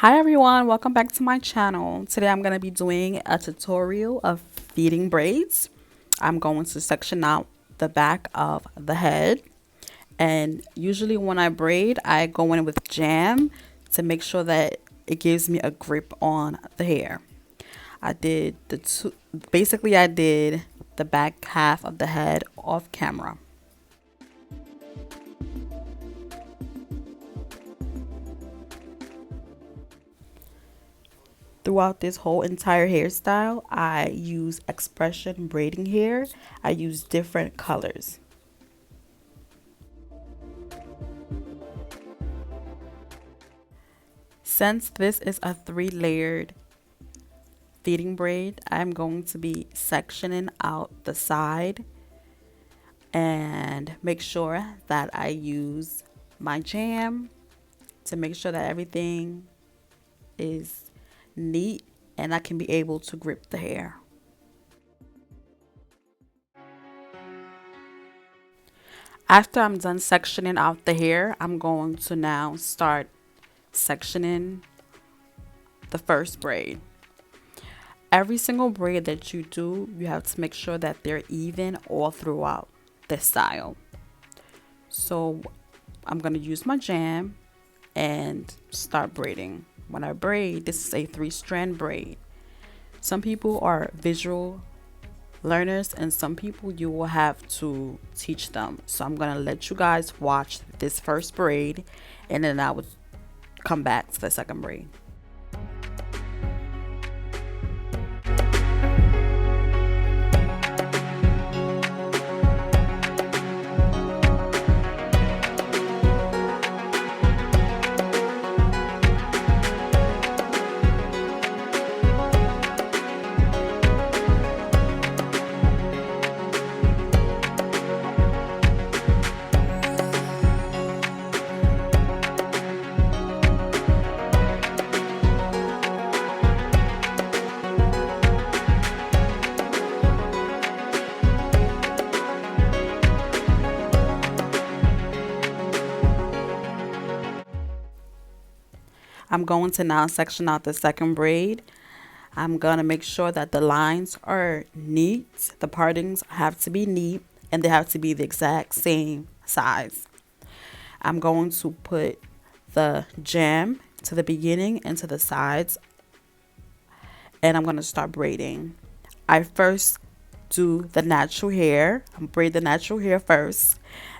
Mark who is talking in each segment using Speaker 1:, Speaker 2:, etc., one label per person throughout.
Speaker 1: Hi everyone, welcome back to my channel. Today I'm going to be doing a tutorial of feeding braids. I'm going to section out the back of the head, and usually when I braid I go in with jam to make sure that it gives me a grip on the hair. I did basically I did the back half of the head off camera. Throughout this whole entire hairstyle, I use expression braiding hair. I use different colors. Since this is a 3-layered feeding braid, I'm going to be sectioning out the side and make sure that I use my jam to make sure that everything is neat and I can be able to grip the hair. After I'm done sectioning out the hair, I'm going to now start sectioning the first braid. Every single braid that you do, you have to make sure that they're even all throughout the style. So I'm going to use my jam and start braiding. When I braid, this is a 3-strand braid. Some people are visual learners and some people you will have to teach them. So I'm going to let you guys watch this first braid and then I would come back to the second braid. I'm going to now section out the second braid. I'm going to make sure that the lines are neat. The partings have to be neat and they have to be the exact same size. I'm going to put the jam to the beginning and to the sides and I'm going to start braiding. I first do the natural hair. I braid the natural hair first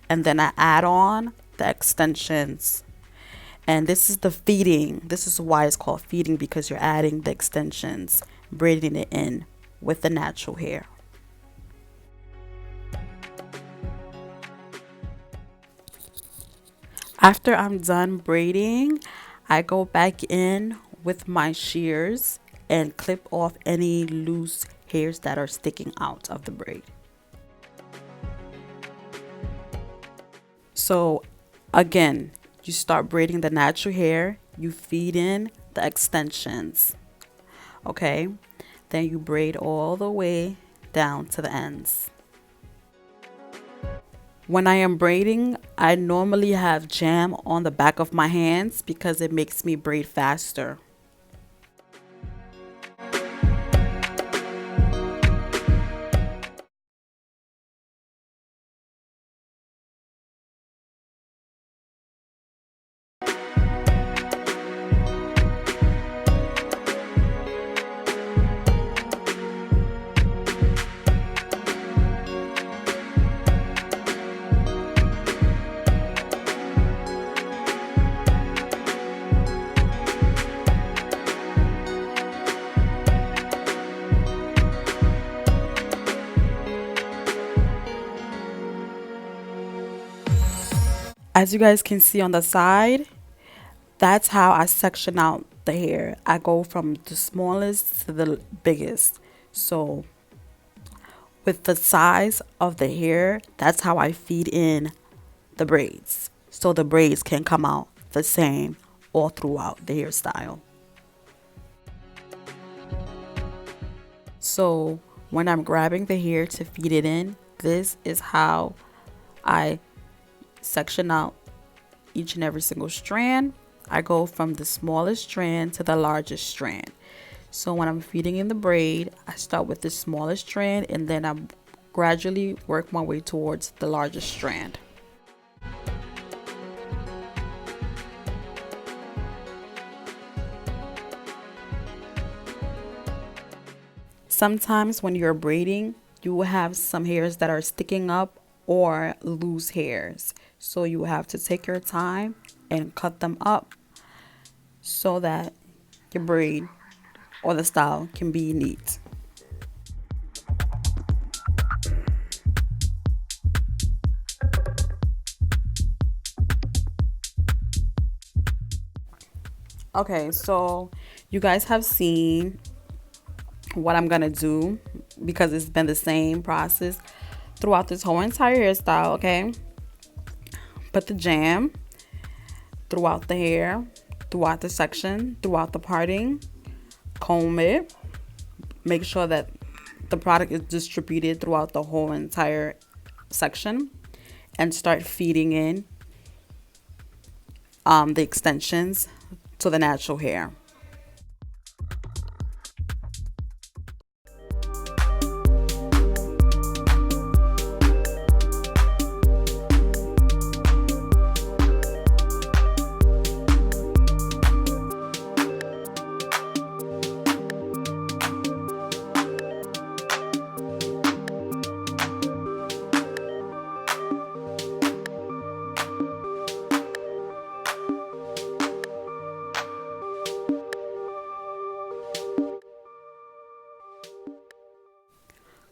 Speaker 1: and then I add on the extensions. And this is the feeding. This is why it's called feeding, because you're adding the extensions, braiding it in with the natural hair. After I'm done braiding, I go back in with my shears and clip off any loose hairs that are sticking out of the braid. So again, you start braiding the natural hair, you feed in the extensions, okay? Then you braid all the way down to the ends. When I am braiding, I normally have jam on the back of my hands because it makes me braid faster. As you guys can see on the side, that's how I section out the hair. I go from the smallest to the biggest. So with the size of the hair, that's how I feed in the braids. So the braids can come out the same all throughout the hairstyle. So when I'm grabbing the hair to feed it in, this is how I section out each and every single strand. I go from the smallest strand to the largest strand. So when I'm feeding in the braid, I start with the smallest strand and then I gradually work my way towards the largest strand. Sometimes when you're braiding, you will have some hairs that are sticking up or loose hairs. So you have to take your time and cut them up so that your braid or the style can be neat. Okay, so you guys have seen what I'm gonna do because it's been the same process throughout this whole entire hairstyle. Okay, put the jam throughout the hair, throughout the section, throughout the parting, comb it, make sure that the product is distributed throughout the whole entire section, and start feeding in the extensions to the natural hair.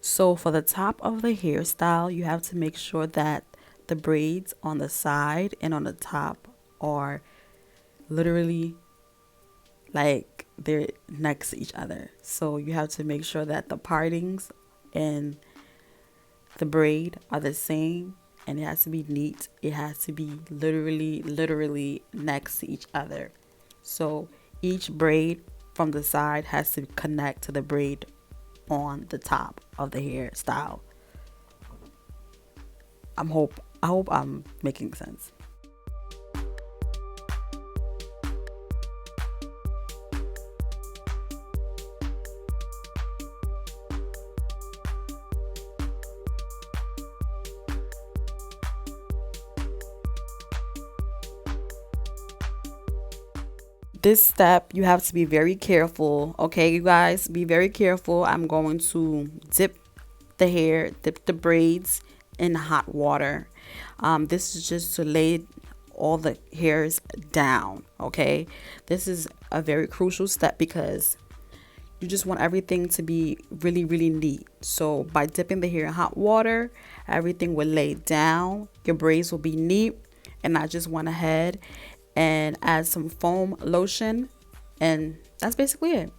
Speaker 1: So for the top of the hairstyle, you have to make sure that the braids on the side and on the top are literally like they're next to each other. So you have to make sure that the partings and the braid are the same, and it has to be neat. It has to be literally next to each other. So each braid from the side has to connect to the braid on the top of the hairstyle. I hope I'm making sense. This step, you have to be very careful. Okay, you guys, be very careful. I'm going to dip the braids in hot water. This is just to lay all the hairs down. Okay, this is a very crucial step because you just want everything to be really neat. So by dipping the hair in hot water, everything will lay down, your braids will be neat. And I just went ahead and add some foam lotion, and that's basically it.